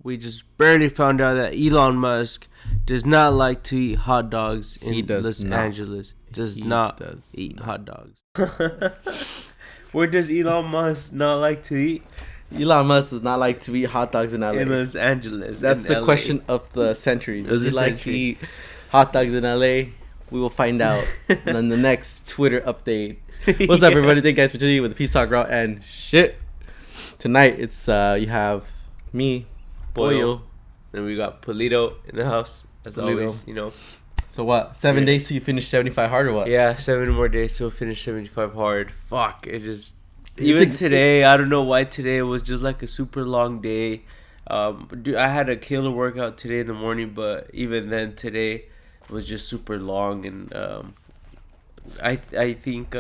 we just barely found out that Elon Musk does not like to eat hot dogs in Los Angeles. Does not eat hot dogs. Where does Elon Musk not like to eat? Elon Musk does not like to eat hot dogs in LA. In Los Angeles. That's the question of the century. Does he like to eat hot dogs in LA? We will find out on the next Twitter update. What's up, everybody? Thank you guys for tuning in with the Peace Talk Raw and shit. Tonight, it's you have me, Pollo. And we got Polito in the house, as always, you know. So what? 7 days till you finish 75 hard or what? Yeah, 7 more days till finish 75 hard. Fuck, it just... Even today, I don't know why today was just like a super long day. Dude, I had a killer workout today in the morning, but even then today was just super long. And I think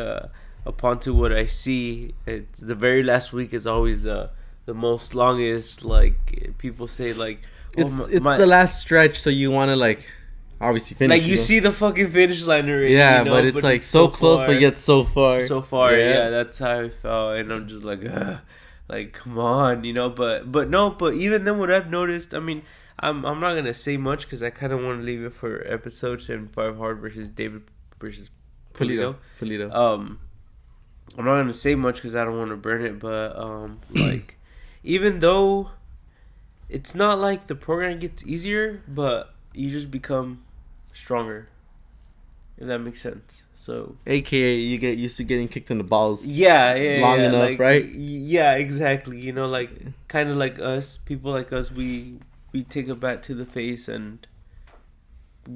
upon to what I see, it's the very last week is always the most longest. Like people say, like it's the last stretch, so you want to like obviously finish. Like you see the fucking finish line already. Yeah, you know? But it's like so close, but yet so far. So far, yeah. That's how I felt, and I'm just like, like come on, you know. But even then, what I've noticed, I mean, I'm not gonna say much because I kind of want to leave it for episode 75 hard versus David versus Polito. I'm not gonna say much because I don't want to burn it, but like even though it's not like the program gets easier, but you just become stronger, if that makes sense. So AKA you get used to getting kicked in the balls long enough, like, right? Yeah, exactly. You know, like kind of like us, people like us, we take a bat to the face and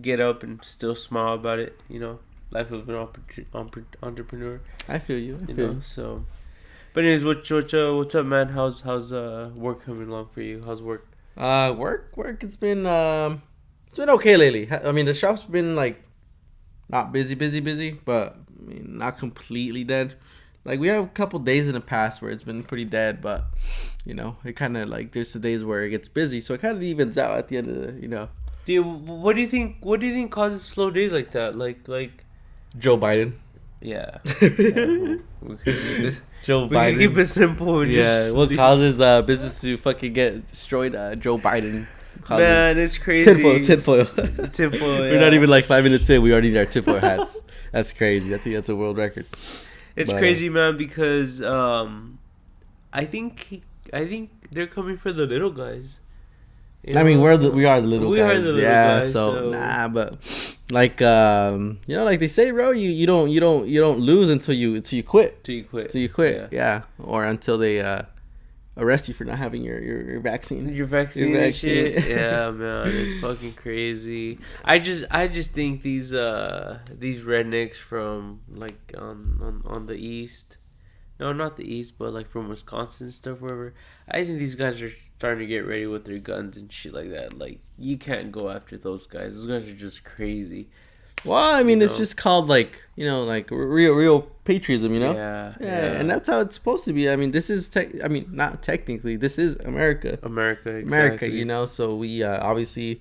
get up and still smile about it, you know. Life of an entrepreneur. I feel you. I feel you. So, but anyways, what's up, man? How's work coming along for you? How's work? Work. It's been okay lately. I mean, the shop's been like not busy, but I mean not completely dead. Like we have a couple days in the past where it's been pretty dead, but you know it kind of like there's the days where it gets busy, so it kind of evens out at the end of the Dude, what do you think? What do you think causes slow days like that? Like. Joe Biden. Yeah. Joe Biden. We can keep it simple. What causes business to fucking get destroyed? Joe Biden. Man, it's crazy. Tinfoil. We're not even like 5 minutes in. We already need our tinfoil hats. That's crazy. I think that's a world record. It's crazy, man, because I think they're coming for the little guys. You know? I mean, we are the little guys. So but like like they say, bro, you don't lose until you quit. Yeah. Or until they arrest you for not having your vaccine. Your vaccine and shit. Yeah, man, it's fucking crazy. I just think these rednecks from like on the east. No, not the east, but like from Wisconsin and stuff, wherever. I think these guys are starting to get ready with their guns and shit like that. Like, you can't go after those guys. Those guys are just crazy. Well, I mean, it's just called like, like real patriotism, you know? Yeah. And that's how it's supposed to be. I mean, this is not technically. This is America. Exactly. You know. So we obviously.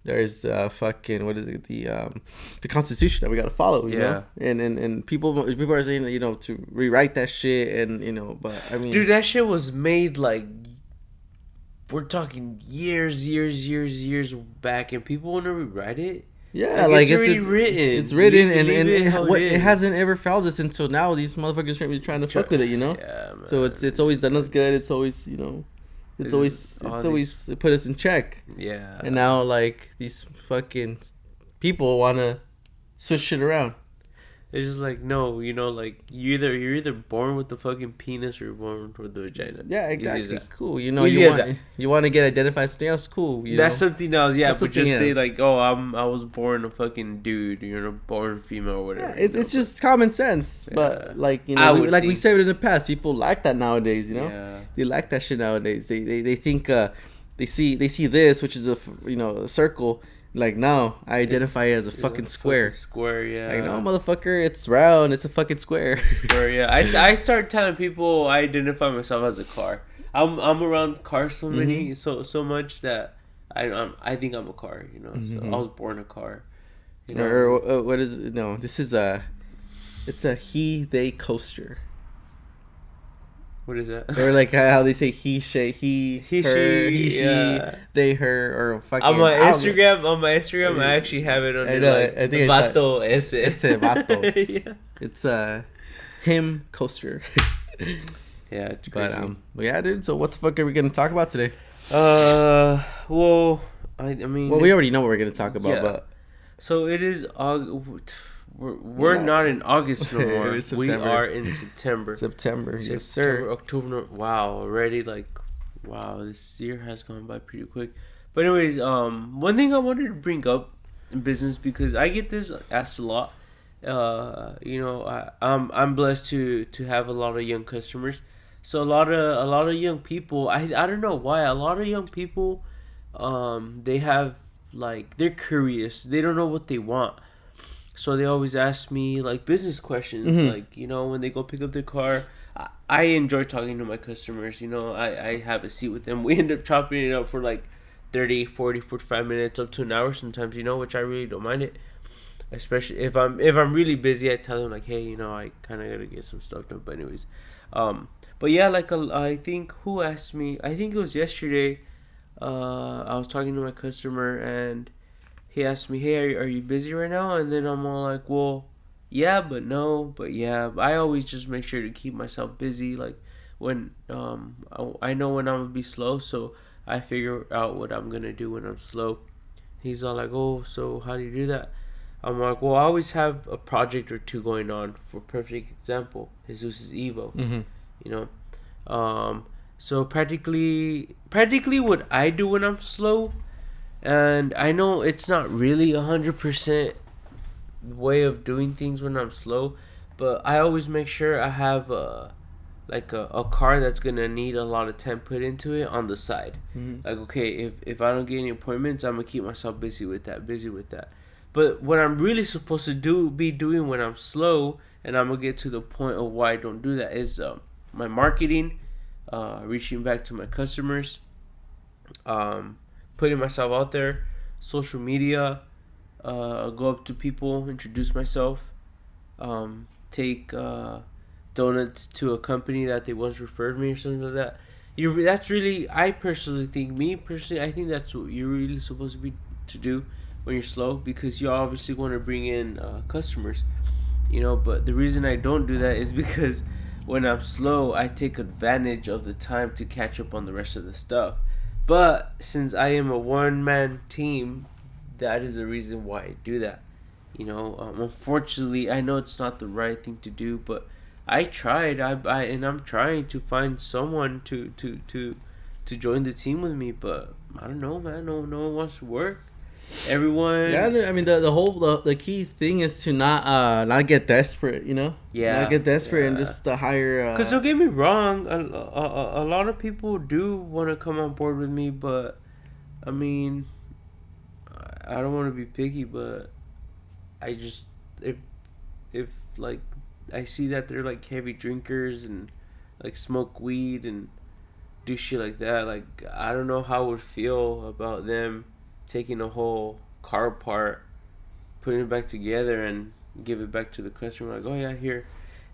There's the fucking the Constitution that we gotta follow, you know, and people are saying that, to rewrite that shit, and but I mean, dude, that shit was made like we're talking years back, and people want to rewrite it. Yeah, like it's already written. It's written, and it hasn't ever failed us until now. These motherfuckers are trying to fuck with it, you know. Yeah, man. So it's always done us good. It's always It's always put us in check. Yeah. And now like these fucking people want to switch shit around. It's just like, no, like you're either born with the fucking penis or you're born with the vagina. Yeah, exactly. Cool. You want to get identified something else. Cool. That's something else. Yeah, but just say like, oh, I was born a fucking dude. You're born female or whatever. Yeah, it's just common sense. Yeah. But like we said in the past, people like that nowadays. Yeah. They like that shit nowadays. They think they see this, which is a circle. Like, no, I identify as a fucking square. Square, yeah. Like, no, motherfucker, it's round. It's a fucking square. Square, yeah. I start telling people I identify myself as a car. I'm around cars so much that I think I'm a car. So I was born a car. Or what is it? No, this is it's a he they coaster. What is that? Or like how they say he, she, they, her, or fucking. On my Instagram, I actually have it under I think vato ese vato. Yeah. It's him coaster. Yeah, it's crazy. But yeah, dude. So what the fuck are we gonna talk about today? Well, I mean. Well, we already know what we're gonna talk about, but. So it is August. We're not in August no more. We are in September. September, yes, sir. October. Wow, already this year has gone by pretty quick. But anyways, one thing I wanted to bring up in business, because I get this asked a lot. I'm blessed to have a lot of young customers. So a lot of young people. I don't know why a lot of young people, they have they're curious. They don't know what they want. So they always ask me business questions, when they go pick up their car. I enjoy talking to my customers. I have a seat with them. We end up chopping it up for 30, 40, 45 minutes up to an hour sometimes, which I really don't mind it. Especially if I'm really busy, I tell them hey, I kind of got to get some stuff done. But anyways, but yeah, I think who asked me, I think it was yesterday, I was talking to my customer and he asked me, hey, are you busy right now? And then I'm all well, yeah, but no, but yeah. I always just make sure to keep myself busy. When I know when I'm going to be slow, so I figure out what I'm going to do when I'm slow. He's all oh, so how do you do that? I'm well, I always have a project or two going on. For perfect example, Jesus' Evo. So practically what I do when I'm slow. And I know it's not really 100% way of doing things when I'm slow, but I always make sure I have a car that's gonna need a lot of time put into it on the side. Okay, if I don't get any appointments, I'm gonna keep myself busy with that. But what I'm really supposed to be doing when I'm slow, and I'm gonna get to the point of why I don't do that, is my marketing, reaching back to my customers, putting myself out there, social media, go up to people, introduce myself, take donuts to a company that they once referred me or something like that. That's really, I think that's what you're really supposed to do when you're slow, because you obviously want to bring in customers, but the reason I don't do that is because when I'm slow, I take advantage of the time to catch up on the rest of the stuff. But since I am a one-man team, that is the reason why I do that. Unfortunately, I know it's not the right thing to do, but I tried. And I'm trying to find someone to join the team with me. But I don't know, man. No one wants to work. Everyone. Yeah, I mean the key thing is to not get desperate. Yeah. Not get desperate and just to hire. Because don't get me wrong, a lot of people do want to come on board with me, but I mean, I don't want to be picky, but I just if I see that they're heavy drinkers and smoke weed and do shit like that, I don't know how I would feel about them taking a whole car apart, putting it back together, and give it back to the customer. Oh yeah, here.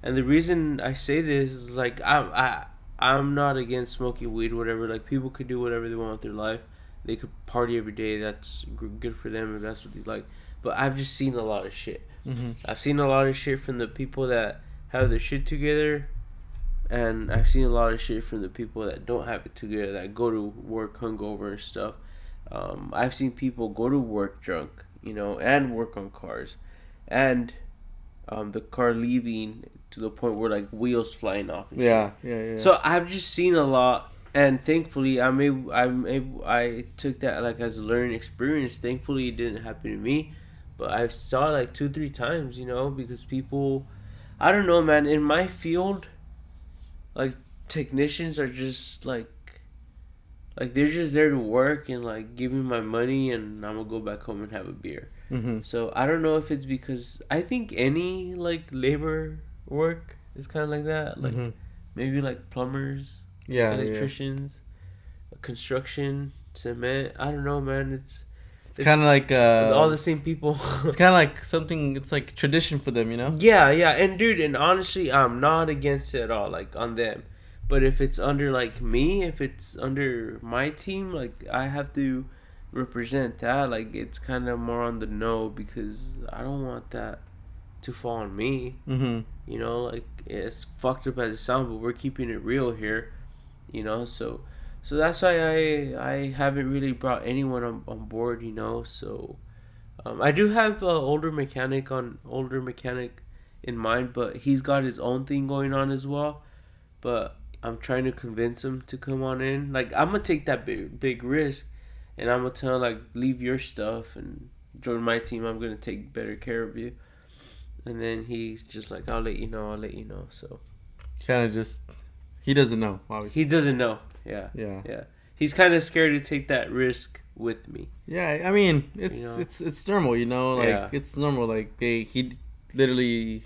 And the reason I say this is I'm not against smoking weed, whatever. People could do whatever they want with their life. They could party every day. That's good for them if that's what they like. But I've just seen a lot of shit. I've seen a lot of shit from the people that have their shit together, and I've seen a lot of shit from the people that don't have it together, that go to work hungover and stuff. I've seen people go to work drunk, and work on cars, and the car leaving to the point where wheels flying off. And yeah. So I've just seen a lot, and thankfully I took that as a learning experience. Thankfully, it didn't happen to me, but I saw it 2-3 times, because people, I don't know, man. In my field, technicians are just they're just there to work and give me my money, and I'm gonna go back home and have a beer. So I don't know if it's because I think any labor work is kind of like that. Maybe plumbers, electricians, construction, cement. I don't know, man. It's kind of all the same people. It's kind of something. It's tradition for them, Yeah, and dude, and honestly, I'm not against it at all. On them. But if it's under like me, if it's under my team, like I have to represent that. Like it's kind of more on the no because I don't want that to fall on me. Mm-hmm. You know, like it's fucked up as it sounds, but we're keeping it real here. You know, so that's why I haven't really brought anyone on board. You know, so I do have older mechanic in mind, but he's got his own thing going on as well. But I'm trying to convince him to come on in. Like I'm gonna take that big risk, and I'm gonna tell him, like, leave your stuff and join my team. I'm gonna take better care of you. And then he's just like, I'll let you know. So kind of just he doesn't know. Obviously, he doesn't know. Yeah. He's kind of scared to take that risk with me. Yeah, I mean it's normal, you know. Like it's normal. Like he literally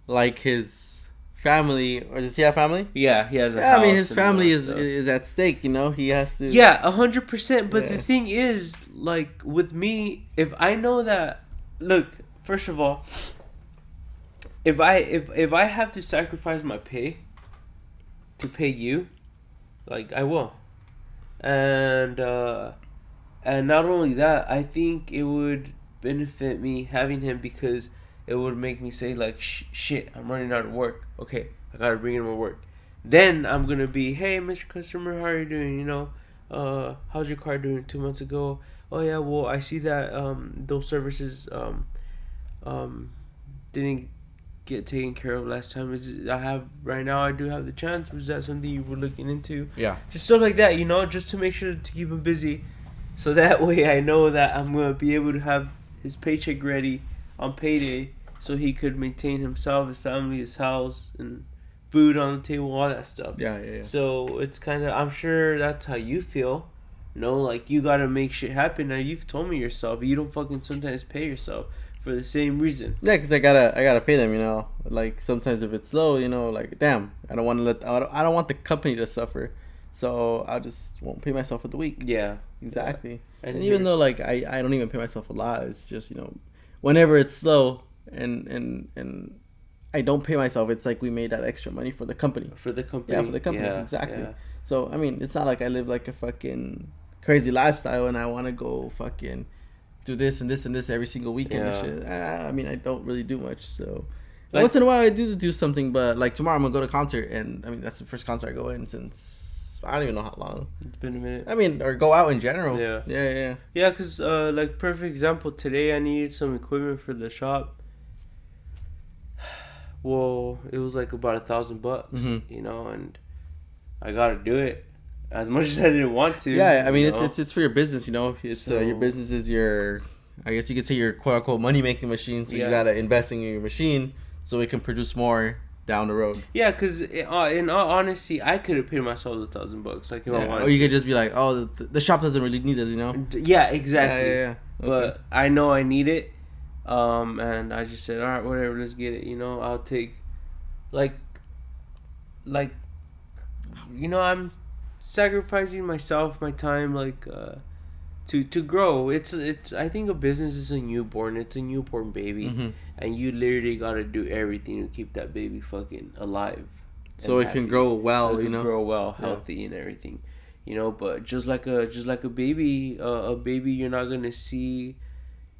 like his family, or does he have family? Yeah, he has a house. I mean, his family is at stake, you know. He has to. Yeah, 100%. But the thing is, like with me, if I know that, look, first of all, if I have to sacrifice my pay to pay you, like I will, and not only that, I think it would benefit me having him because it would make me say like, shit, I'm running out of work. Okay, I gotta bring in more work. Then I'm gonna be, hey, Mr. Customer, how are you doing? You know, how's your car doing 2 months ago? Oh yeah, well I see that those services didn't get taken care of last time. Right now I do have the chance. Was that something you were looking into? Yeah. Just stuff like that, you know, just to make sure to keep him busy, so that way I know that I'm gonna be able to have his paycheck ready on payday, so he could maintain himself, his family, his house, and food on the table, all that stuff. Yeah. So it's kind of, I'm sure that's how you feel. You know, like you gotta make shit happen. Now you've told me yourself, you don't fucking sometimes pay yourself for the same reason. Yeah, because I gotta pay them. You know, like sometimes if it's low, you know, like damn, I don't want the company to suffer, so I just won't pay myself for the week. Yeah, exactly. Yeah. And even though like I don't even pay myself a lot, it's just, you know, whenever it's slow and I don't pay myself, it's like we made that extra money for the company. For the company. Yeah, for the company. Yeah, exactly. Yeah. So I mean, it's not like I live like a fucking crazy lifestyle and I want to go fucking do this and this and this every single weekend and shit. I mean, I don't really do much. So like, once in a while I do something, but like tomorrow I'm gonna go to a concert, and I mean that's the first concert I go in since I don't even know how long. It's been a minute. I mean, or go out in general. Yeah, because like perfect example, today I needed some equipment for the shop. Well, it was like about $1,000, you know, and I gotta do it as much as I didn't want to. Yeah, I mean it's for your business, you know. It's your business is your, I guess you could say, your quote unquote money making machine. So you gotta invest in your machine so it can produce more down the road. Yeah, because in all honesty, I could have paid myself $1,000, like if I wanted. Or you could just be like, oh, the shop doesn't really need it, you know. Yeah, exactly. Yeah. Okay. But I know I need it. And I just said, all right, whatever, let's get it. You know, I'll take, like, you know, I'm sacrificing myself, my time, like, to grow. It's. I think a business is a newborn. It's a newborn baby, and you literally gotta do everything to keep that baby fucking alive, so it can grow well. So it can grow well, healthy, and everything. You know, but just like a baby, a baby, you're not gonna see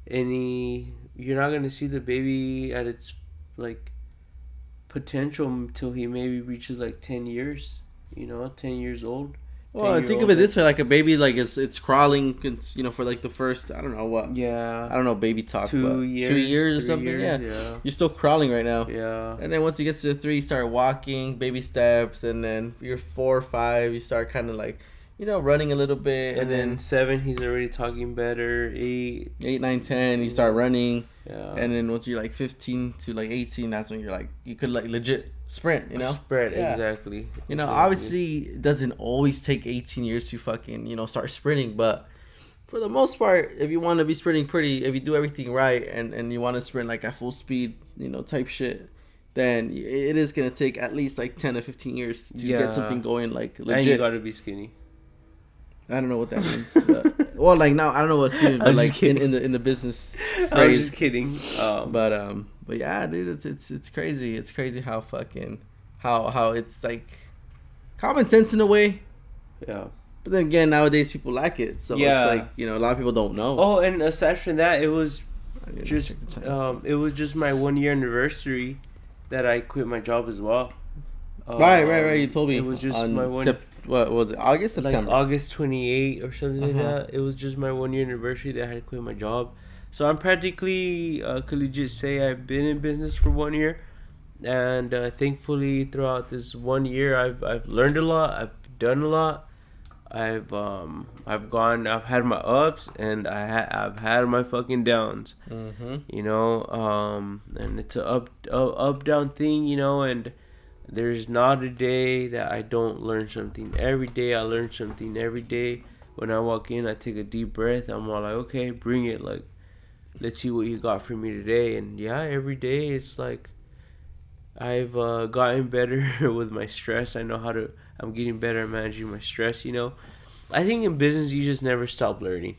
the baby at its like potential until he maybe reaches like 10 years, you know, 10 years old. Well, think of it this way, like a baby, like it's crawling, you know, for like the first, I don't know what. Yeah. I don't know baby talk, 2 years or something. Yeah. You're still crawling right now. Yeah. And then once he gets to 3, you start walking, baby steps, and then you're 4 or 5, you start kind of like, you know, running a little bit, and then 7, he's already talking better. 8, 9, 10, you start running. Yeah. And then once you're like 15 to like 18, that's when you're like, you could like legit sprint, you know? Exactly. You know, obviously it doesn't always take 18 years to fucking, you know, start sprinting, but for the most part, if you want to be sprinting if you do everything right and you want to sprint like at full speed, you know, type shit, then it is going to take at least like 10 to 15 years to get something going like legit. And you got to be skinny. I don't know what that means. But, well, like now I don't know what's meaning, but like in the business phrase. I'm just kidding. But yeah, dude, it's crazy. It's crazy how fucking how it's like common sense in a way. Yeah. But then again, nowadays people lack it, so it's like, you know, a lot of people don't know. Oh, and aside from that, it was just my 1 year anniversary that I quit my job as well. Right. You told me it was just my one. What was it? August, September, like August 28 or something like that. It was just my 1 year anniversary that I had to quit my job. So I'm practically could legit say I've been in business for 1 year, and thankfully throughout this 1 year I've learned a lot. I've done a lot. I've had my ups and I've had my fucking downs. You know, and it's a up down thing, you know, and there's not a day that I don't learn something. Every day I learn something. Every day when I walk in, I take a deep breath. I'm all like, okay, bring it. Like, let's see what you got for me today. And yeah, every day it's like I've gotten better with my stress. I'm getting better at managing my stress, you know. I think in business, you just never stop learning.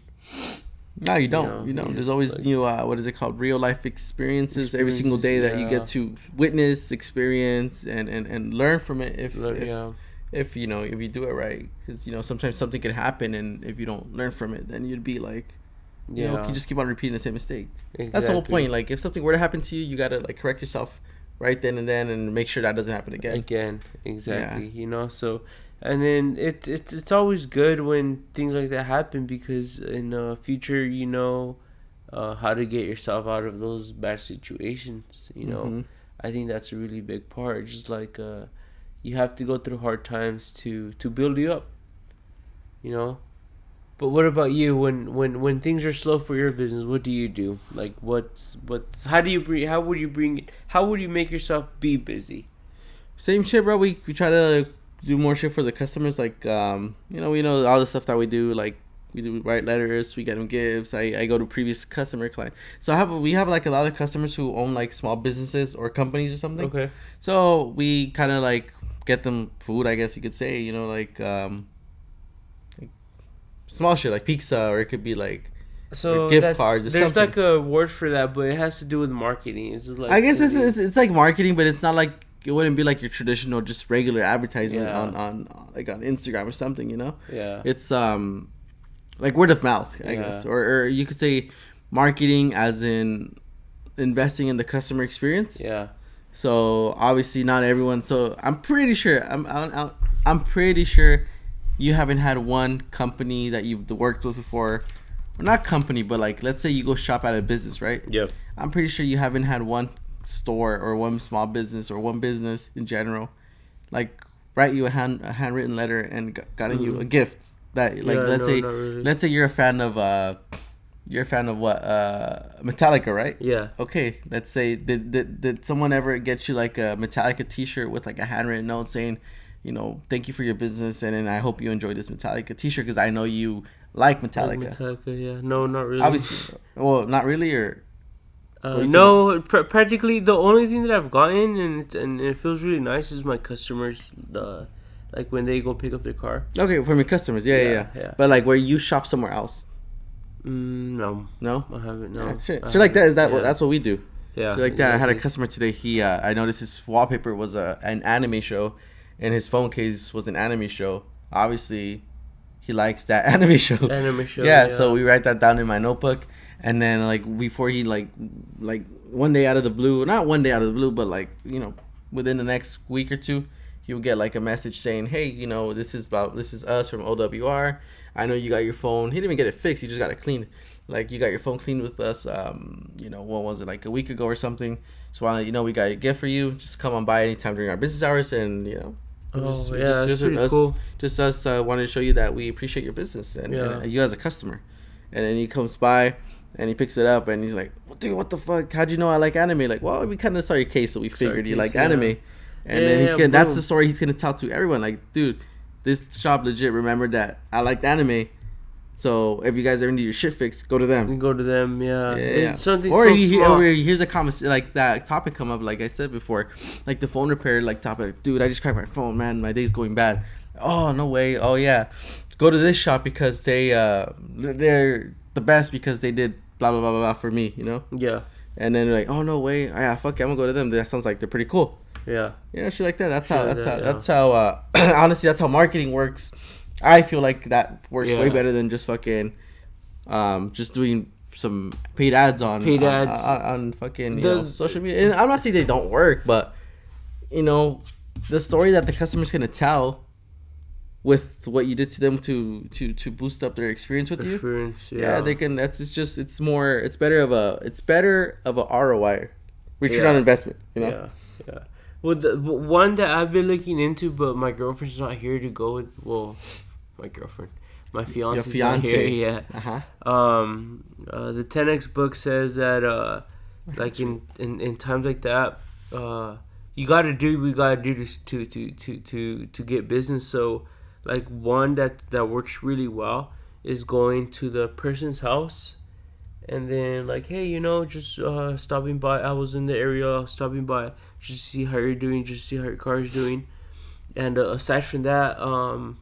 No, you don't. You know, there's always new, what is it called? Real life experiences every single day that you get to witness, experience, and learn from it if you know, if you do it right. Because, you know, sometimes something can happen, and if you don't learn from it, then you'd be like, you know, you just keep on repeating the same mistake. Exactly. That's the whole point. Like, if something were to happen to you, you got to, like, correct yourself right then and make sure that doesn't happen again. Exactly. You know, so, and then it's always good when things like that happen, because in the future you know how to get yourself out of those bad situations, you know. I think that's a really big part. Just like you have to go through hard times to build you up, you know. But what about you? When things are slow for your business, what do you do? Like, how would you make yourself be busy? Same shit, bro. We try to do more shit for the customers. Like, you know, we know all the stuff that we do. Like, we write letters, we get them gifts. I go to previous customer client. So we have like a lot of customers who own like small businesses or companies or something. Okay. So we kind of like get them food, I guess you could say. You know, like small shit like pizza, or it could be like gift cards or there's something. Like a word for that, but it has to do with marketing. It's like, I guess it's like marketing, but it's not like, it wouldn't be like your traditional just regular advertisement on like on Instagram or something, you know. It's like word of mouth, I guess, or you could say marketing as in investing in the customer experience. So obviously not everyone. So I'm pretty sure I'm pretty sure you haven't had one company that you've worked with before, or not company, but like, let's say you go shop at a business, right? I'm pretty sure you haven't had one store or one small business or one business in general like write you a handwritten letter and gotten you a gift that, like, let's say you're a fan of what Metallica, right? Okay, let's say did someone ever get you like a Metallica t-shirt with like a handwritten note saying, you know, thank you for your business, and I hope you enjoy this Metallica t-shirt because I know you like Metallica. No, not really. Obviously, well, not really, or no, practically the only thing that I've gotten and it feels really nice is my customers, like when they go pick up their car. Okay, for my customers, yeah. But like where you shop somewhere else. No, I haven't. No, shit like that. That's what we do. Yeah, shit like that. I had a customer today. He I noticed his wallpaper was an anime show, and his phone case was an anime show. Obviously, he likes that anime show. Yeah, so we write that down in my notebook. And then like before he like one day out of the blue, not one day out of the blue, but like, you know, within the next week or two, he would get like a message saying, hey, you know, this is us from OWR. I know you got your phone. He didn't even get it fixed. He just got it cleaned. Like, you got your phone cleaned with us. You know, what was it, like a week ago or something? So I, you know, we got a gift for you. Just come on by anytime during our business hours, and you know. That's pretty cool. Just us wanted to show you that we appreciate your business and you as a customer. And then he comes by. And he picks it up and he's like, dude, what the fuck? How'd you know I like anime? Like, well, we kind of saw your case, so we figured you like anime. And then that's the story he's going to tell to everyone. Like, dude, this shop legit remembered that I liked anime. So if you guys ever need your shit fixed, go to them. It's something or he hears a comment like that topic come up, like I said before. Like the phone repair like topic. Dude, I just cracked my phone, man. My day's going bad. Oh, no way. Oh, yeah. Go to this shop because they're the best because they did blah blah blah for me, you know. And then they're like, oh, no way, fuck it, I'm gonna go to them. That sounds like they're pretty cool. Yeah. Yeah, shit like that. That's how honestly, that's how marketing works. I feel like that works way better than just fucking just doing some paid ads on fucking social media. And I'm not saying they don't work, but the story that the customer's gonna tell with what you did to them to boost up their experience with you. Yeah, they can. It's better of a ROI, return on investment. Yeah. Well, the one that I've been looking into, but my girlfriend's not here to go with. Well, my fiance's not here yet. The 10x book says that like in times like that, we gotta do to get business. So like one that works really well is going to the person's house. And then, like, hey, just stopping by. I was in the area, stopping by just to see how you're doing, just to see how your car is doing. And aside from that, I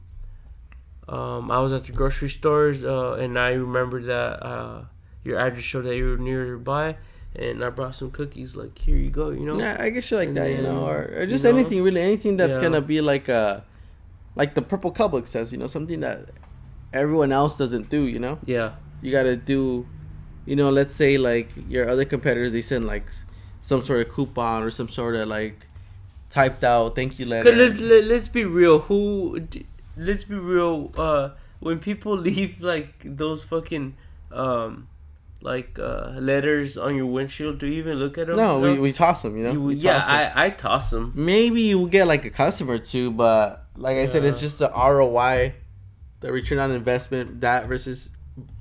was at the grocery stores, and I remembered that your address showed that you were nearby, and I brought some cookies. Like, here you go, Yeah, I guess you like that, or just anything, really, anything that's gonna be like the Purple Cup book says, something that everyone else doesn't do, Yeah. You gotta do. Let's say like your other competitors, they send like some sort of coupon or some sort of like typed out thank you letter. Let's be real. Let's be real. When people leave like those fucking letters on your windshield, do you even look at them? No, we toss them. I toss them. Maybe you will get like a customer or two, but like I said, it's just the ROI, the return on investment, that versus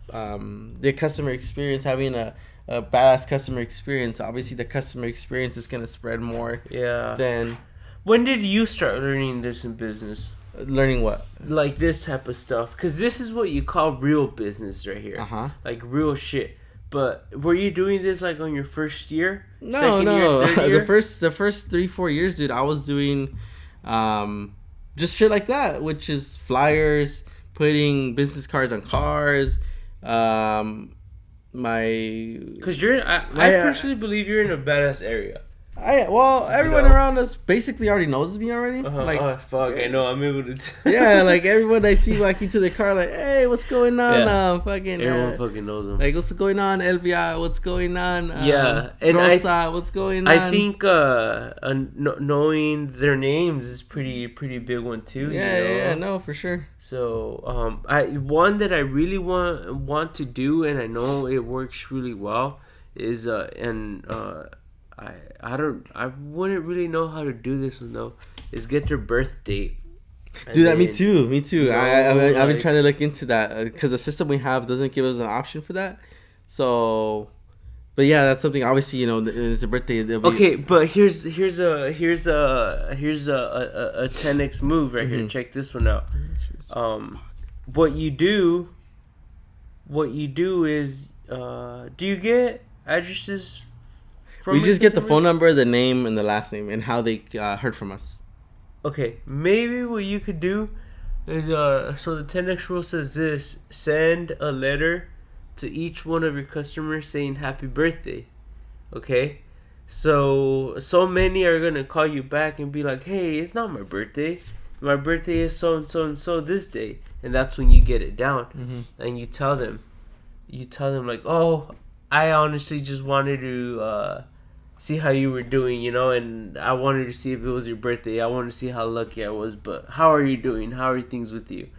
the customer experience, having a badass customer experience. Obviously the customer experience is going to spread more than... When did you start learning this in business? Learning what? Like this type of stuff, because this is what you call real business right here. Like real shit. But were you doing this like on your first year? No. Year? the first 3-4 years, dude, I was doing just shit like that, which is flyers, putting business cards on cars. Because I personally believe you're in a badass area. Everyone around us basically already knows me already. Like, oh fuck, I know I'm able to. Yeah, like everyone I see walking to the car, like, hey, what's going on? Everyone fucking knows them. Like, what's going on, Elvia? What's going on? And Rosa, what's going on? I think knowing their names is pretty big one too. Yeah, no, for sure. So, one that I really want to do, and I know it works really well, is I wouldn't really know how to do this one though, is get their birth date. Dude, me too. I've been trying to look into that because the system we have doesn't give us an option for that. So, but yeah, that's something. Obviously, it's a birthday. Okay, but here's a 10x move right here. Check this one out. What you do is, do you get addresses? We just get the phone number, the name, and the last name, and how they heard from us. Okay, maybe what you could do is, so the 10x rule says this: send a letter to each one of your customers saying happy birthday. Okay, so many are gonna call you back and be like, hey, it's not my birthday. My birthday is so and so and so this day, and that's when you get it down, and you tell them like, oh, I honestly just wanted to see how you were doing, and I wanted to see if it was your birthday. I wanted to see how lucky I was, but how are you doing? How are things with you?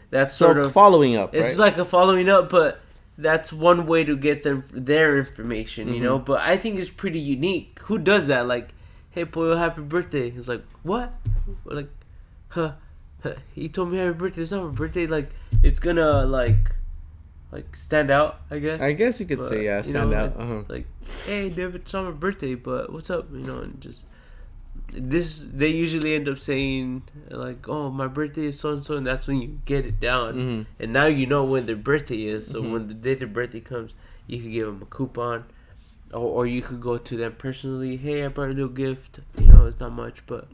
That's sort of following up. It's right? like a following up, but that's one way to get them their information, But I think it's pretty unique. Who does that? Like, hey, pollo, happy birthday. It's like, what? Like, huh? He told me happy birthday. It's not my birthday. Like, it's gonna like stand out, I guess. I guess you could say stand out. Like, hey, David, it's not my birthday, but what's up? And just this. They usually end up saying like, oh, my birthday is so and so, and that's when you get it down. And now you know when their birthday is. So when the day their birthday comes, you can give them a coupon, or you could go to them personally. Hey, I brought a little gift. It's not much, but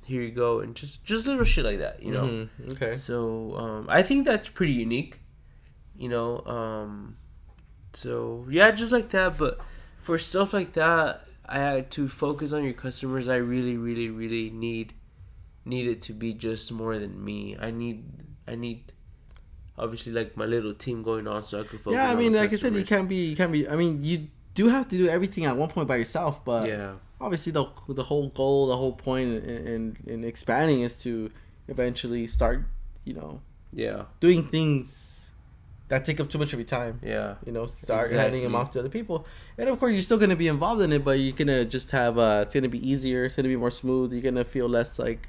here you go, and just little shit like that. Okay. So I think that's pretty unique. So yeah, just like that. But for stuff like that, I had to focus on your customers. I really, really, really need it to be just more than me. I need obviously like my little team going on so I could focus. Yeah, I mean, on the like I said, you can't be. I mean, you do have to do everything at one point by yourself, but yeah, obviously the whole goal, the whole point in expanding is to eventually start, doing things that take up too much of your time. Yeah. Start handing them off to other people. And of course, you're still going to be involved in it, but you're going to just have, it's going to be easier. It's going to be more smooth. You're going to feel less like,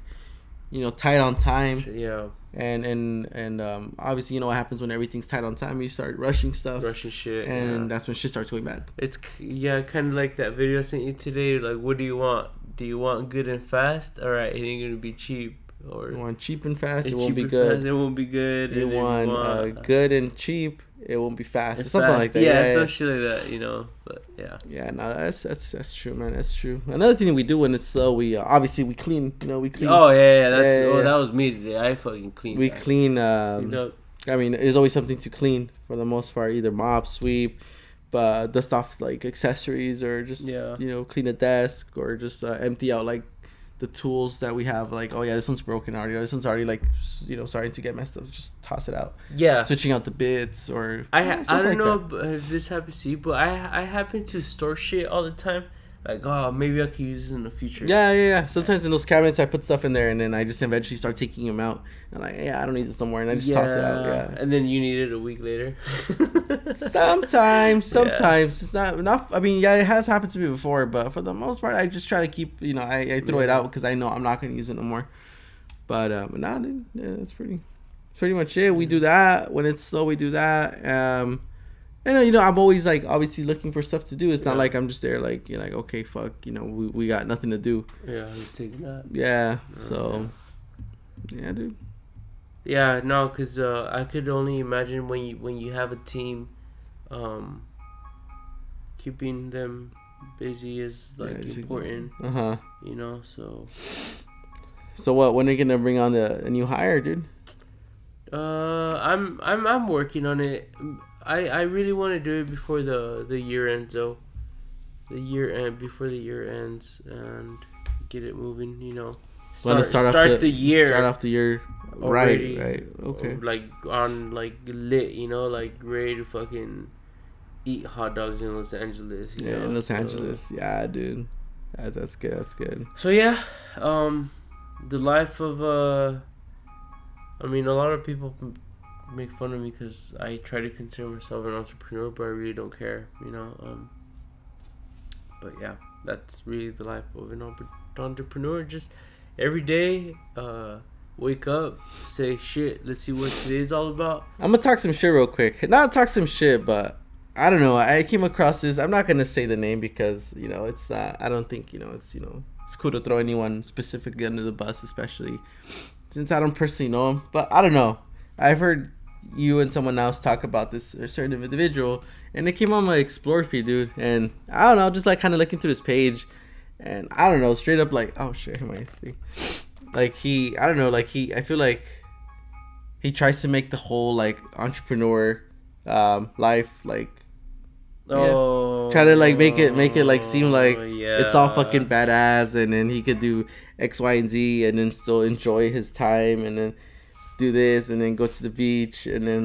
tight on time. Yeah. And obviously, what happens when everything's tight on time? You start rushing stuff. Rushing shit. And that's when shit starts going bad. It's, kind of like that video I sent you today. Like, what do you want? Do you want good and fast? All right, it ain't going to be cheap. Or you want cheap and fast, it won't be good. Fast, it won't be good. You want good and cheap, it won't be fast. Or something fast. Like that. Yeah, some shit like that, But yeah. Yeah, no, that's true, man. That's true. Another thing that we do when it's slow, we obviously we clean. We clean. Oh yeah. That was me today. I fucking clean. We clean. I mean, there's always something to clean for the most part. Either mop, sweep, but dust off like accessories, or just clean a desk, or just empty out like the tools that we have. Like, oh yeah, this one's broken already. Or this one's already like starting to get messed up. Just toss it out. Yeah. Switching out the bits, or I don't know if this happens to you, but I happen to store shit all the time. Like, oh, maybe I could use this in the future. Yeah. Sometimes in those cabinets, I put stuff in there, and then I just eventually start taking them out. And like, I don't need this no more, and I just toss it out. Yeah. And then you need it a week later. Sometimes it's not enough. I mean, it has happened to me before, but for the most part, I just try to keep. I throw it out because I know I'm not gonna use it no more. But dude, that's pretty much it. We do that when it's slow. We do that. And I'm always like obviously looking for stuff to do. It's not like I'm just there like you're like, okay, fuck, we got nothing to do. Yeah, you take that. Yeah. So yeah, dude. Yeah, no, cause I could only imagine when you have a team, keeping them busy is like important. So what? When are you gonna bring on a new hire, dude? I'm working on it. I really want to do it before the year ends though. Before the year ends and get it moving. Start the year. Start off the year already. Right. Okay. Like on like lit, like ready to fucking eat hot dogs in Los Angeles. In Los Angeles. Yeah, dude. That's good. That's good. So yeah, the life of I mean, a lot of people make fun of me because I try to consider myself an entrepreneur, but I really don't care, But yeah, that's really the life of an entrepreneur. Just every day, wake up, say shit. Let's see what today's all about. I'm gonna talk some shit real quick. Not talk some shit, but I don't know. I came across this. I'm not gonna say the name because it's not. I don't think it's cool to throw anyone specifically under the bus, especially since I don't personally know him. But I don't know. I've heard you and someone else talk about this a certain individual, and it came on my Explore feed, dude. And I don't know, just like kind of looking through his page, and I don't know, straight up like, oh shit, my thing. Like I feel like he tries to make the whole like entrepreneur life like. Try to like make it like seem like it's all fucking badass, and then he could do X, Y, and Z, and then still enjoy his time, and then do this, and then go to the beach, and then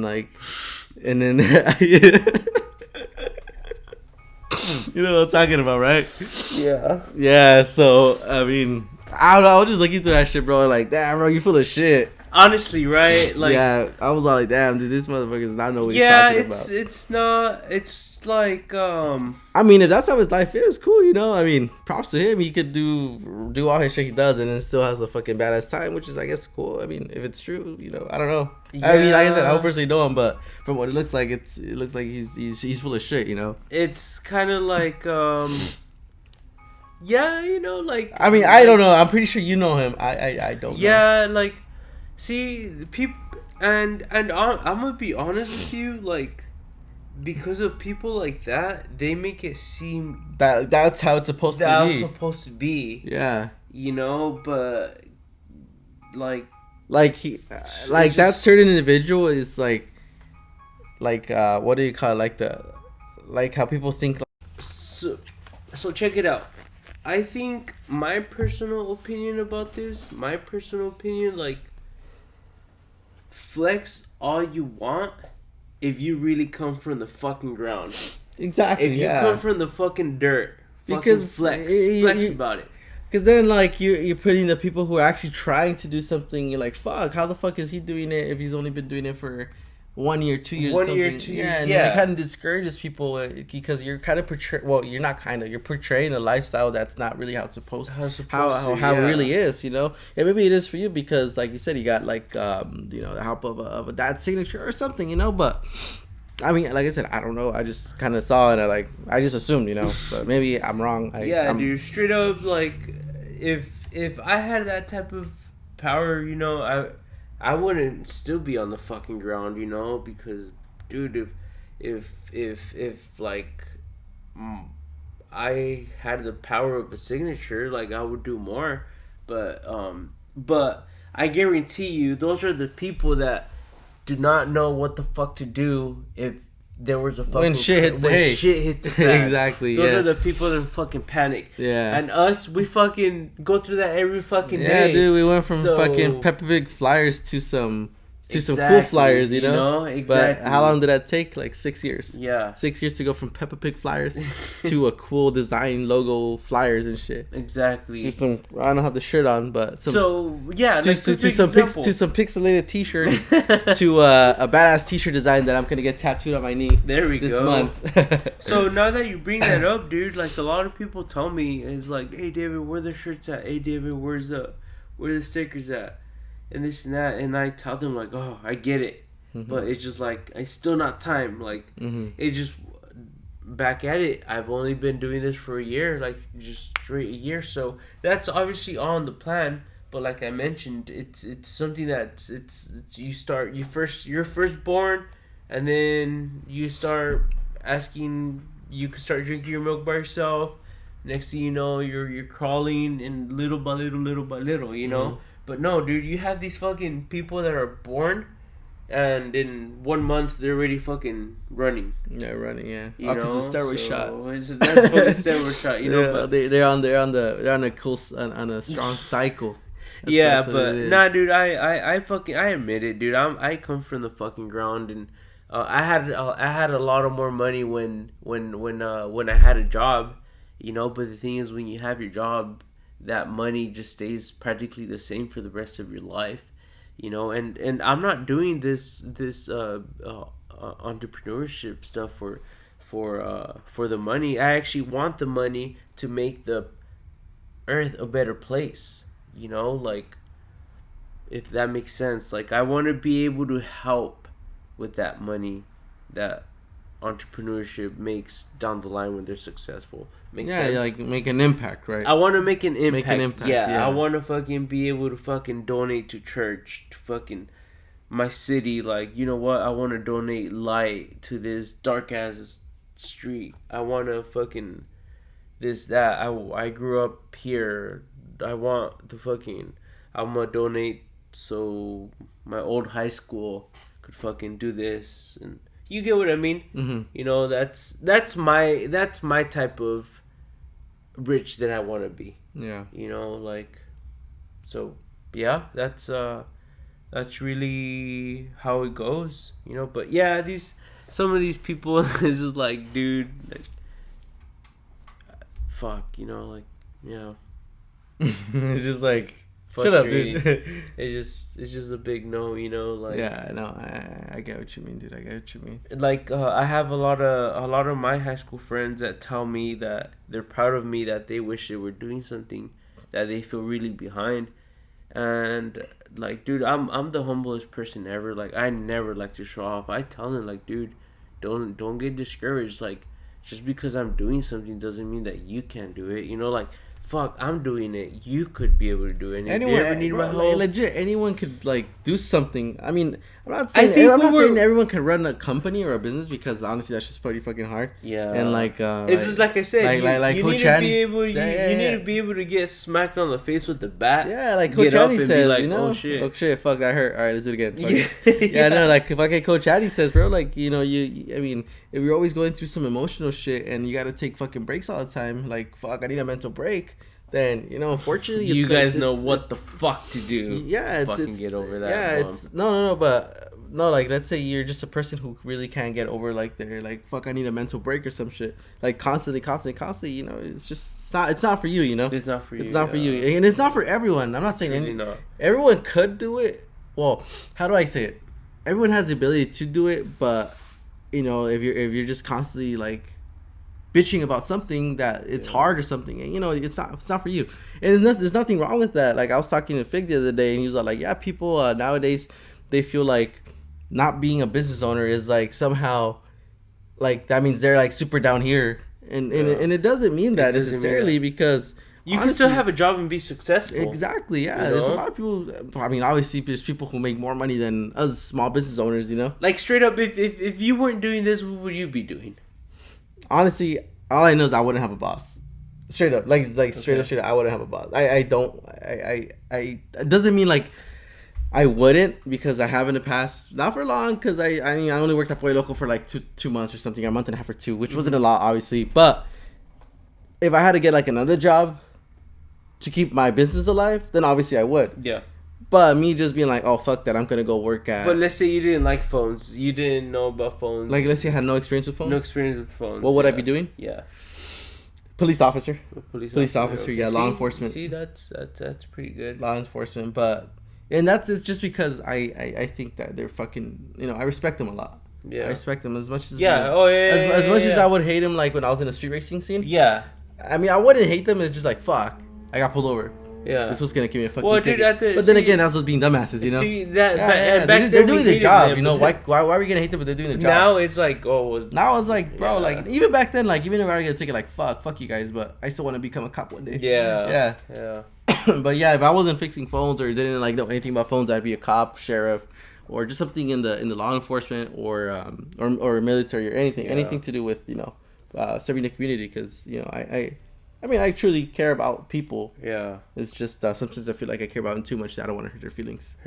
you know what I'm talking about, right? Yeah. So I mean, I don't know. I was just looking through that shit, bro. Like, damn, bro, you full of shit. Honestly, right? Like, yeah, I was all like, damn, dude, this motherfucker does not know what he's talking about. Yeah, it's not. It's like, I mean, if that's how his life is, cool, I mean, props to him. He could do all his shit he does, and then still has a fucking badass time, which is, I guess, cool. I mean, if it's true, I don't know. Yeah. I mean, like I said, I don't personally know him, but from what it looks like, it looks like he's full of shit, It's kind of like, yeah, like. I mean, I don't know. I'm pretty sure you know him. I don't know. Yeah, like, see, people, and I'm gonna be honest with you, like, because of people like that, they make it seem that's how it's supposed to be. That's supposed to be. Yeah. But he that certain individual is like what do you call it? Like how people think. So check it out. I think my personal opinion about this, like, flex all you want if you really come from the fucking ground. Exactly. If you come from the fucking dirt, because flex about it. Because then, like, you're putting the people who are actually trying to do something. You're like, fuck, how the fuck is he doing it if he's only been doing it for 1 year, 2 years? 1 year, 2 years. Yeah, and it kind of discourages people because you're kind of you're not kind of. You're portraying a lifestyle that's not really how it's supposed to. How it really is, you know. And maybe it is for you because, like you said, you got like the help of a dad's signature or something, you know. But I mean, like I said, I don't know. I just kind of saw it and I just assumed, you know. But maybe I'm wrong. Dude, straight up, like, if I had that type of power, you know, I wouldn't still be on the fucking ground, you know, because, dude, if like I had the power of a signature, like, I would do more, but I guarantee you, those are the people that do not know what the fuck to do if there was a fucking when shit hits the fan. Exactly. Those are the people that fucking panic. Yeah. And us, we fucking go through that every fucking day. Yeah, dude, we went from fucking Peppa Pig flyers to some cool flyers, you know? Exactly. But how long did that take? Like 6 years. Yeah. 6 years to go from Peppa Pig flyers to a cool design logo flyers and shit. Exactly. To some, I don't have the shirt on, but some. So yeah, to some pixelated t-shirts to a badass t-shirt design that I'm gonna get tattooed on my knee. There we this go. month. So now that you bring that up, dude, like, a lot of people tell me is like, hey David, where the shirts at? Hey David, where the stickers at? And this and that, and I tell them, like, oh, I get it, but it's just like, I still not time, like, it's just back at it. I've only been doing this for a year, like, just straight a year, so that's obviously on the plan. But like I mentioned, it's something that's you're first born, and then you start asking, you can start drinking your milk by yourself. Next thing you know, you're crawling, and little by little, you know. But no, dude, you have these fucking people that are born, and in 1 month they're already fucking running. Yeah, running. Yeah, you know, it's a steroid shot. That's fucking steroid shot. You know, yeah, but they're on a strong cycle. That's but nah, dude, I admit it, dude. I come from the fucking ground, and I had a lot of more money when I had a job, you know. But the thing is, when you have your job, that money just stays practically the same for the rest of your life, you know. And I'm not doing this entrepreneurship stuff for the money. I actually want the money to make the earth a better place, you know, like, if that makes sense. Like, I want to be able to help with that money that entrepreneurship makes down the line when they're successful. Makes sense? Like, make an impact, right? I want to make an impact. Yeah, I want to fucking be able to fucking donate to church, to fucking my city. Like, you know what? I want to donate light to this dark ass street. I want to fucking this, that. I grew up here. I want the fucking, I'm gonna donate so my old high school could fucking do this, and you get what I mean. You know, that's my type of rich that I want to be. Yeah, you know, like, so yeah, that's really how it goes, you know. But yeah, some of these people is just like, dude, like, fuck, you know, like, yeah. It's just like, shut up, dude. it's just a big no, you know, like. Yeah, no, I get what you mean, dude. I get what you mean. Like, I have a lot of my high school friends that tell me that they're proud of me, that they wish they were doing something, that they feel really behind, and like, dude, I'm the humblest person ever. Like, I never like to show off. I tell them, like, dude, don't get discouraged. Like, just because I'm doing something doesn't mean that you can't do it. You know, like, fuck, I'm doing it. You could be able to do it. Anyone, you ever need my help? Like, legit, anyone could, like, do something. I mean, I'm not saying everyone can run a company or a business, because honestly, that's just pretty fucking hard. Yeah. And like, it's just like I said, you need to be able, you need to be able to get smacked on the face with the bat. Yeah, like Coach Addy says, like, you know, oh shit, fuck, that hurt. All right, let's do it again. Yeah, no, like, fucking Coach Addy says, bro, like, you know, I mean, if you're always going through some emotional shit and you got to take fucking breaks all the time, like, fuck, I need a mental break. then unfortunately, you guys know what the fuck to do. Yeah, it's get over that. Yeah, it's no, but no, like let's say you're just a person who really can't get over like they're like fuck, I need a mental break or some shit. Like constantly. It's just it's not for you. It's not for you. It's not for you, and it's not for everyone. I'm not saying everyone could do it. Well, how do I say it? Everyone has the ability to do it, but if you're just constantly like bitching about something that it's hard or something, and it's not for you. And there's nothing wrong with that. Like I was talking to Fig the other day, and he was like, yeah, people nowadays they feel like not being a business owner is like somehow like that means they're like super down here, and it doesn't mean that necessarily because you honestly, can still have a job and be successful. Exactly, yeah. There's a lot of people. I mean, obviously, there's people who make more money than us small business owners. Like straight up, if you weren't doing this, what would you be doing? Honestly, all I know is I wouldn't have a boss. Straight up, like straight up, I wouldn't have a boss. I don't. It doesn't mean like I wouldn't, because I have in the past, not for long, because I mean I only worked at Pollo Loco for like two months or something, or a month and a half or two, which wasn't a lot, obviously. But if I had to get like another job to keep my business alive, then obviously I would. Yeah. But me just being like, oh fuck that, I'm gonna go work at. But let's say you didn't like phones, you didn't know about phones. Like let's say I had no experience with phones. No experience with phones. What would I be doing? Yeah. Police officer. Police officer. Okay. Yeah, law enforcement. See, that's pretty good. Law enforcement, and that's just because I think that they're fucking. I respect them a lot. Yeah. I respect them as much as. Yeah. As much as I would hate them, like when I was in the street racing scene. Yeah. I mean, I wouldn't hate them. It's just like fuck, I got pulled over. Yeah. This was gonna give me a fucking ticket. Dude, but then again, that's what's being dumbasses, See that? They're doing their job. Why are we gonna hate them? But they're doing their job. Now it's like, Now it's like, bro, like even back then, like even if I were gonna get a ticket, like fuck you guys, but I still want to become a cop one day. Yeah. But yeah, if I wasn't fixing phones or didn't like know anything about phones, I'd be a cop, sheriff, or just something in the law enforcement or military or anything to do with serving the community, because I mean, I truly care about people. Yeah. It's just sometimes I feel like I care about them too much that I don't want to hurt their feelings.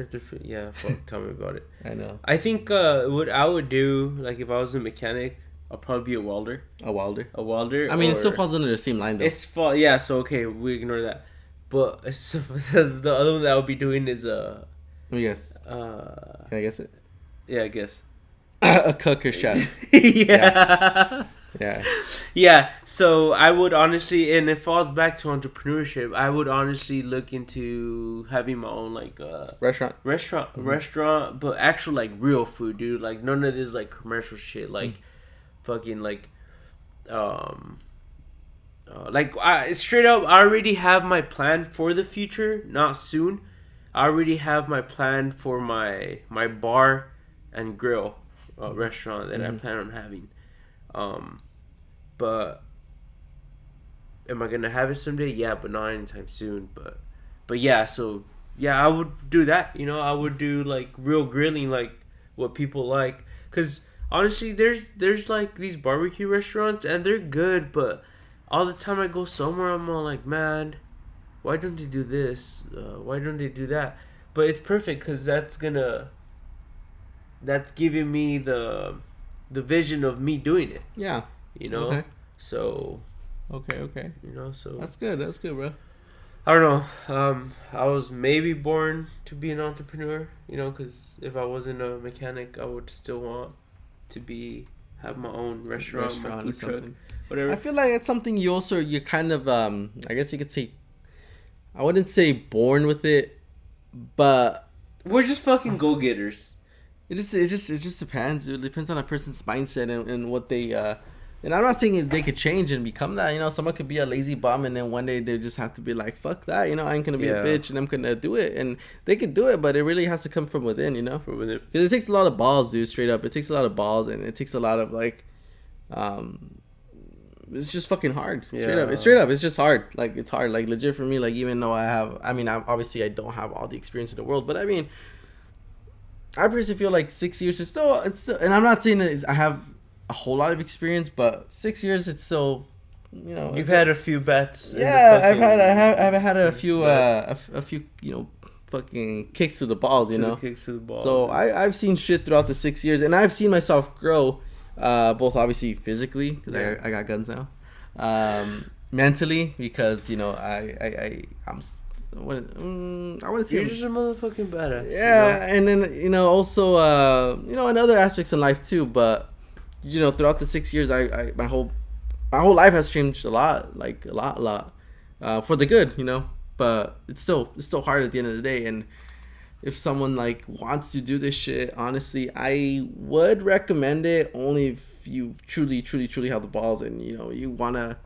Yeah. Fuck, tell me about it. I know. I think what I would do, like if I was a mechanic, I'll probably be a welder. A welder. I mean, it still falls under the same line though. Yeah. So okay, we ignore that. But the other one that I would be doing is Let me guess. Can I guess it? Yeah, I guess. A cook or chef. Yeah. So I would honestly, and it falls back to entrepreneurship, I would honestly look into having my own like restaurant, but actual like real food, dude. Like none of this like commercial shit, like fucking like straight up, I already have my plan for the future, not soon. I already have my plan for my bar and grill restaurant that I plan on having. But am I gonna have it someday? Yeah, but not anytime soon. But yeah, so yeah, I would do that. I would do like real grilling, like what people like. Cause honestly, there's like these barbecue restaurants and they're good, but all the time I go somewhere, I'm all like, man, why don't they do this? Why don't they do that? But it's perfect because that's giving me the vision of me doing it. Yeah. Okay. So. Okay. So. That's good, bro. I don't know. I was maybe born to be an entrepreneur, because if I wasn't a mechanic, I would still want to have my own restaurant my food truck, whatever. I feel like it's something you kind of, I guess you could say, I wouldn't say born with it, but we're just fucking go-getters. It just depends. It depends on a person's mindset and what they and I'm not saying they could change and become that. Someone could be a lazy bum and then one day they just have to be like, fuck that. I ain't gonna be a bitch and I'm gonna do it. And they could do it, but it really has to come from within. From within. Because it takes a lot of balls, dude. Straight up, it takes a lot of balls and it takes a lot of like, it's just fucking hard. Straight up, it's just hard. Like it's hard. Like legit for me. Like even though obviously I don't have all the experience in the world, but I mean, I personally feel like 6 years is still, and I'm not saying that I have a whole lot of experience, but 6 years it's still, You've had a few bets. Yeah, I've had a few fucking kicks to the balls, Kicks to the balls. So I've seen shit throughout the 6 years, and I've seen myself grow, both obviously physically because I got guns now, mentally, because you know I'm. I want to see. You're just a motherfucking badass. Yeah, you know? And then you know also you know in other aspects in life too. But you know throughout the 6 years, I my whole life has changed a lot, like a lot, for the good. You know, but it's still hard at the end of the day. And if someone like wants to do this shit, honestly, I would recommend it only if you truly have the balls and you know you wanna.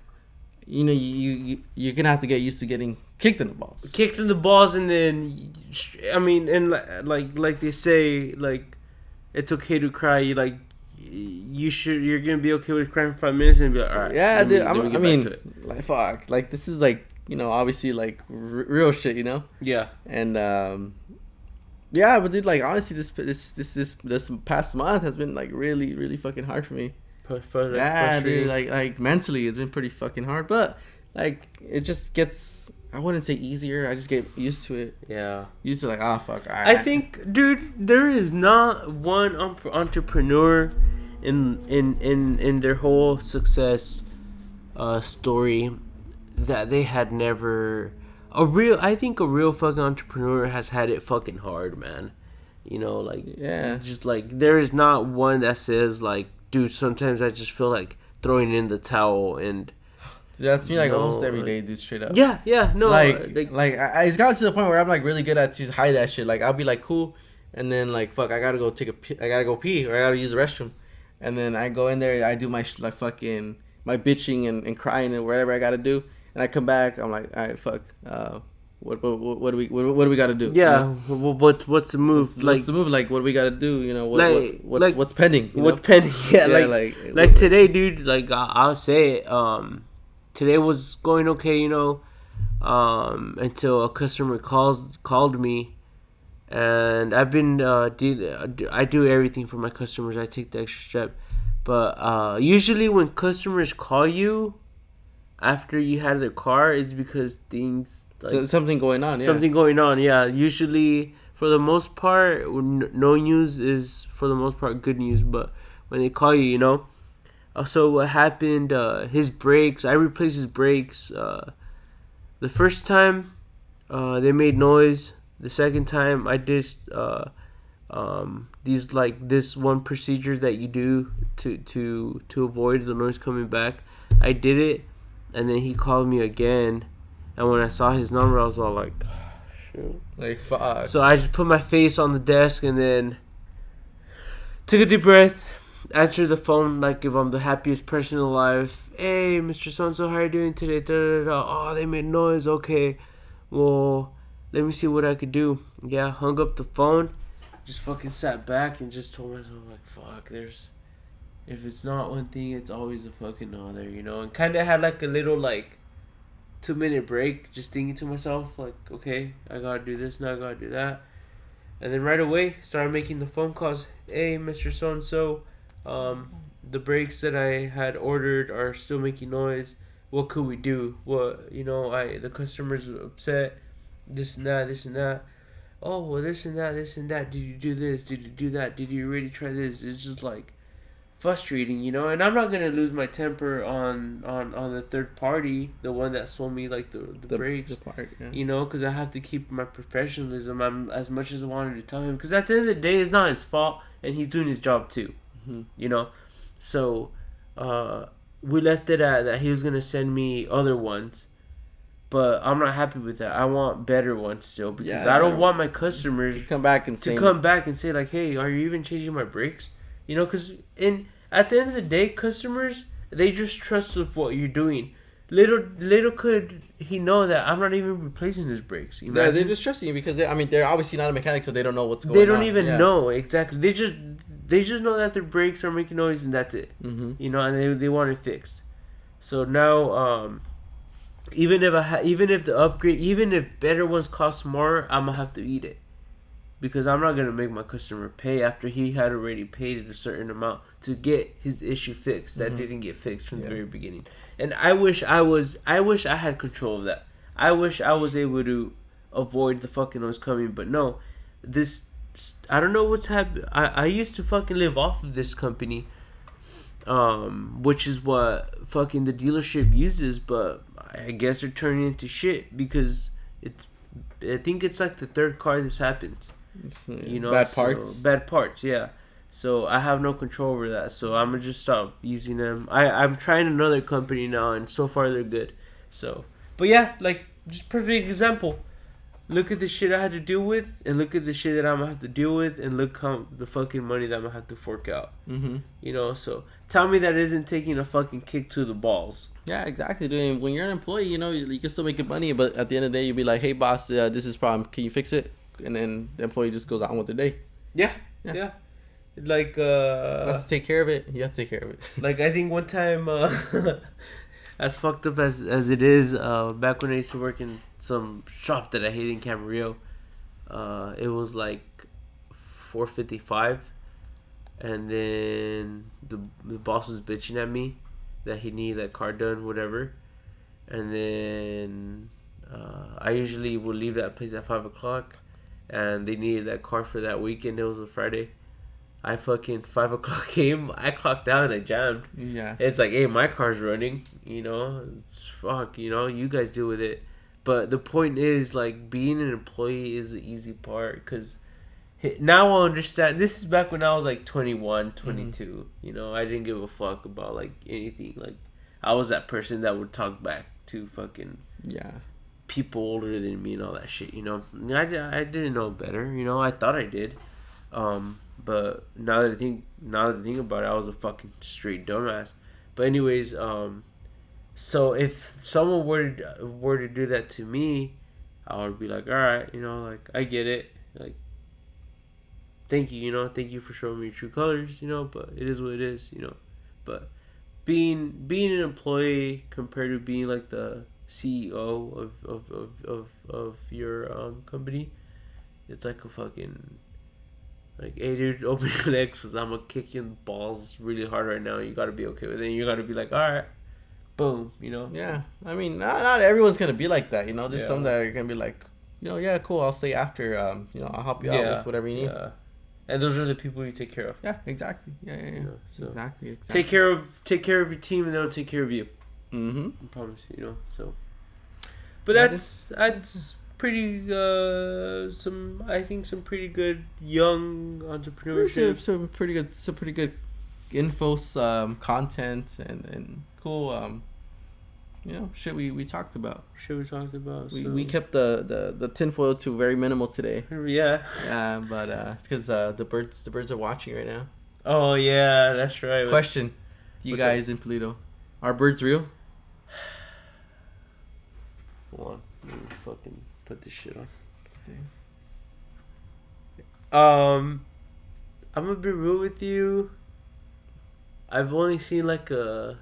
You know, you're gonna have to get used to getting kicked in the balls. Kicked in the balls, and then, I mean, and like they say, like, it's okay to cry. You're gonna be okay with crying for 5 minutes and be like, all right. Yeah, dude. I mean, like, fuck. Like, this is like, you know, obviously like real shit, you know. Yeah. And yeah, but dude, like honestly, this past month has been like really fucking hard for me. Yeah, dude, like mentally it's been pretty fucking hard, but like it just gets, I wouldn't say easier, I just get used to it. Yeah, used to like, fuck, all right. I think, dude, there is not one entrepreneur in their whole success story that they had never I think a real fucking entrepreneur has had it fucking hard, man. You know, like, yeah, just like there is not one that says like, dude, sometimes I just feel like throwing in the towel. And that's me, like, almost every day, dude, straight up. Yeah, no. Like it's gotten to the point where I'm, like, really good at to hide that shit. Like, I'll be, like, cool, and then, like, fuck, I gotta go I gotta go pee, or I gotta use the restroom. And then I go in there, I do my, like, fucking, my bitching and crying and whatever I gotta do. And I come back, I'm like, all right, fuck, what do we got to do? Yeah, you know? What's the move? What's the move? Like, what do we got to do? You know, what's pending? What's pending? Yeah, like today, dude. Like, I'll say it. Today was going okay, you know, until a customer called me, and I've been I do everything for my customers. I take the extra step, but usually when customers call you after you had their car, it's because things. Like, so something going on, yeah. Something going on, yeah. Usually, for the most part, no news is, for the most part, good news. But when they call you, you know. Also, what happened, his brakes, I replaced his brakes. The first time, they made noise. The second time, I did this one procedure that you do to avoid the noise coming back. I did it, and then he called me again. And when I saw his number, I was all like, shoot. Like, fuck. So I just put my face on the desk and then took a deep breath, answered the phone like if I'm the happiest person alive. Hey, Mr. So-and-so, how are you doing today? Oh, they made noise. Okay. Well, let me see what I could do. Yeah, hung up the phone. Just fucking sat back and just told myself, like, fuck, if it's not one thing, it's always a fucking other, you know? And kind of had like a little, like, 2-minute break, just thinking to myself, like, okay, I gotta do this now, I gotta do that. And then right away, started making the phone calls. Hey, Mr. So-and-so, the brakes that I had ordered are still making noise. What could we do? What, you know, the customer's upset, this and that. Oh, well, this and that. Did you do this? Did you do that? Did you already try this? It's just like frustrating, you know. And I'm not gonna lose my temper on the third party, the one that sold me like the brakes, yeah. You know, because I have to keep my professionalism. I'm as much as I wanted to tell him, because at the end of the day, it's not his fault, and he's doing his job too, you know. So we left it at that. He was gonna send me other ones, but I'm not happy with that. I want better ones still, because I don't want my customers to come back and say like, hey, are you even changing my brakes? You know, because at the end of the day, customers, they just trust with what you're doing. Little could he know that I'm not even replacing his brakes. Imagine. Yeah, they're just trusting you because they're obviously not a mechanic, so they don't know what's going on. They don't even know exactly. They just know that their brakes are making noise and that's it. Mm-hmm. You know, and they want it fixed. So now, even if the upgrade, even if better ones cost more, I'm gonna have to eat it. Because I'm not gonna make my customer pay after he had already paid a certain amount to get his issue fixed that didn't get fixed from the very beginning. And I wish I had control of that. I wish I was able to avoid the fucking noise coming, but no. I don't know what's happened. I used to fucking live off of this company, which is what fucking the dealership uses, but I guess they're turning into shit because I think it's like the third car this happens. Bad parts. Bad parts, yeah. So I have no control over that. So I'm gonna just stop using them. I'm trying another company now, and so far they're good. So, but yeah, like just perfect example. Look at the shit I had to deal with, and look at the shit that I'm gonna have to deal with, and look how the fucking money that I'm gonna have to fork out. So tell me that isn't taking a fucking kick to the balls. Yeah, exactly. Dude, when you're an employee, you can still make good money, but at the end of the day, you'll be like, "Hey, boss, this is a problem. Can you fix it?" And then the employee just goes on with their day. Yeah. Like let's take care of it. You have to take care of it. Like I think one time, as fucked up as it is, back when I used to work in some shop that I hated in Camarillo, it was like 4:55, and then the boss was bitching at me that he needed that car done, whatever, and then I usually would leave that place at 5:00, and they needed that car for that weekend. It was a Friday. I fucking 5:00 came. I clocked out and I jammed. Yeah. It's like, hey, my car's running. Fuck. You guys deal with it. But the point is, like, being an employee is the easy part. Because now I understand. This is back when I was like 21, 22. I didn't give a fuck about like anything. Like, I was that person that would talk back to fucking people older than me and all that shit. I didn't know better. I thought I did. But now that I think about it, I was a fucking straight dumbass. But anyways, so if someone were to do that to me, I would be like, all right, like I get it, like thank you, thank you for showing me your true colors, but it is what it is, But being an employee compared to being like the CEO of your company, it's like a fucking. Like, hey, dude, open your legs because I'm going to kick you in the balls really hard right now. You got to be okay with it. And you got to be like, all right, boom, Yeah. I mean, not everyone's going to be like that, There's some that are going to be like, yeah, cool, I'll stay after. I'll help you out with whatever you need. Yeah. And those are the people you take care of. Yeah, exactly. Yeah. So exactly. Take care of your team and they'll take care of you. I promise, so. But that's pretty some pretty good young entrepreneurship. Some pretty good info, content and cool shit we talked about. We kept the tinfoil to very minimal today. Yeah. Yeah, but it's because the birds are watching right now. Oh yeah, that's right. Question: you guys in Polito, are birds real? Hold on, let me fucking put this shit on. I'm gonna be real with you. I've only seen like a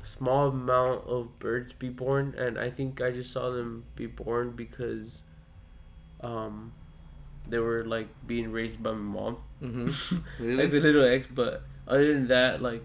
small amount of birds be born, and I think I just saw them be born because they were like being raised by my mom. Really? Like the little eggs, but other than that, like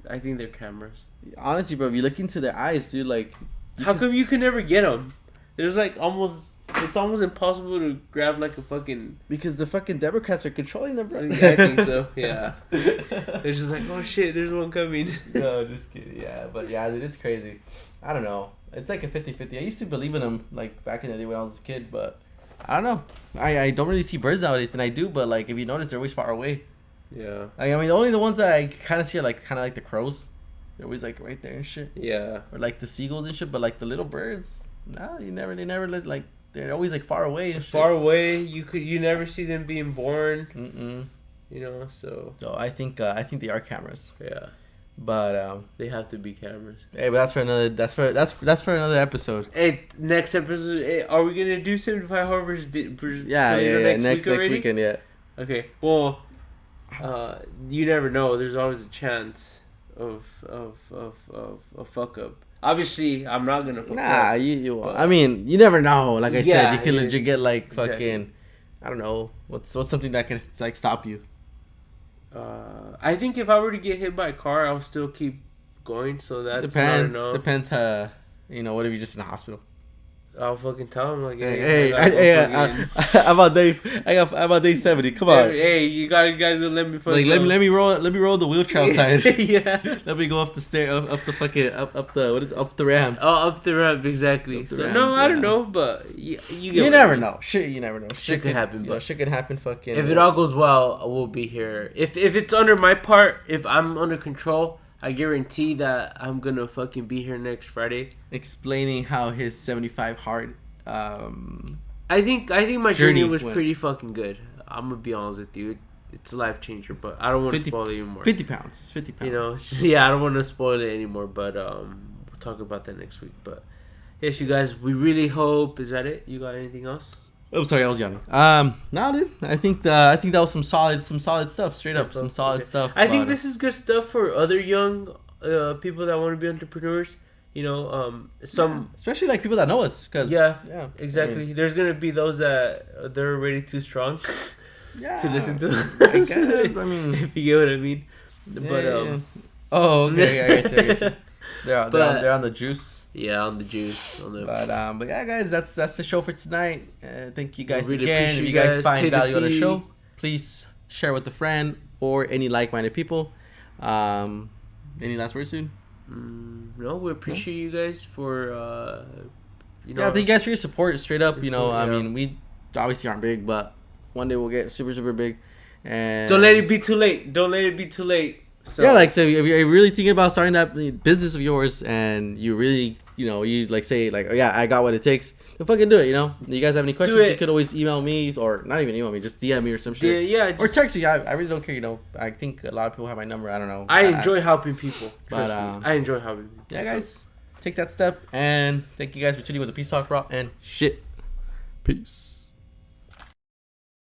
I think they're cameras. Honestly, bro, if you look into their eyes, dude, like how come you can never get them? There's like it's almost impossible to grab like a fucking... Because the fucking Democrats are controlling them, bro. I think so, yeah. They're just like, oh shit, there's one coming. No, just kidding. Yeah, but yeah, dude, it's crazy. I don't know. It's like a 50-50. I used to believe in them like back in the day when I was a kid, but I don't know. I don't really see birds nowadays, and I do, but like if you notice, they're always far away. Yeah. Like, I mean, only the ones that I kind of see are like kind of like the crows. They're always like right there and shit. Yeah. Or like the seagulls and shit, but like the little birds, no, they never let like. They're always like far away. And shit. Far away, you never see them being born. So. So I think they are cameras. Yeah. But they have to be cameras. Hey, but that's for another episode. Hey, next episode. Hey, are we gonna do 75 Harvard's? Yeah. Next weekend, yeah. Okay. Well, you never know. There's always a chance of a fuck up. Obviously, I'm not gonna. Nah, you. I mean, you never know. Like I said, you can legit get like fucking. Exactly. I don't know. What's something that can like stop you? I think if I were to get hit by a car, I'll still keep going. So that depends. Depends. What if you're just in the hospital? I'll fucking tell him like, I'm on day 70. Come on. Hey, you guys will let me fucking let me roll the wheelchair outside. Yeah. Let me go up the stair, up the fucking up the ramp. Oh, up the ramp, exactly. So ramp, no, I don't know, but you never know. Shit, you never know. Shit could happen. But shit could happen. Fucking. If it all goes well, we'll be here. If it's under my part, if I'm under control, I guarantee that I'm gonna fucking be here next Friday, explaining how his 75 hard. I think my journey was pretty fucking good. I'm gonna be honest with you. It's a life changer, but I don't want to spoil it anymore. 50 pounds. You know, yeah, I don't want to spoil it anymore. But we'll talk about that next week. But yes, you guys, we really hope. Is that it? You got anything else? Oh, sorry, I was yawning. No, dude. I think that was some solid stuff. Straight up, some solid stuff. I think this is good stuff for other young people that want to be entrepreneurs. You know, especially like people that know us. Cause, yeah, exactly. I mean, there's gonna be those that they're already too strong to listen to. I guess. I mean, if you get what I mean. But oh, okay, I get you. They're on the juice. Yeah, on the juice. But yeah, guys, that's the show for tonight. Thank you guys really again. If you guys find value on the show, please share with a friend or any like-minded people. Any last words, dude? No, we appreciate you guys for thank you guys for your support. Straight up, I mean, we obviously aren't big, but one day we'll get super, super big. And don't let it be too late. So. Yeah, so if you're really thinking about starting that business of yours, and you really, you like say like, oh yeah, I got what it takes, then fucking do it. You guys have any questions? You could always email me, or not even email me, just DM me or some shit. Yeah, or text me. I really don't care. I think a lot of people have my number. I don't know. I enjoy helping people. Trust me. I enjoy helping people. Yeah, guys, take that step, and thank you guys for tuning with the Peace Talk, bro, and shit. Peace.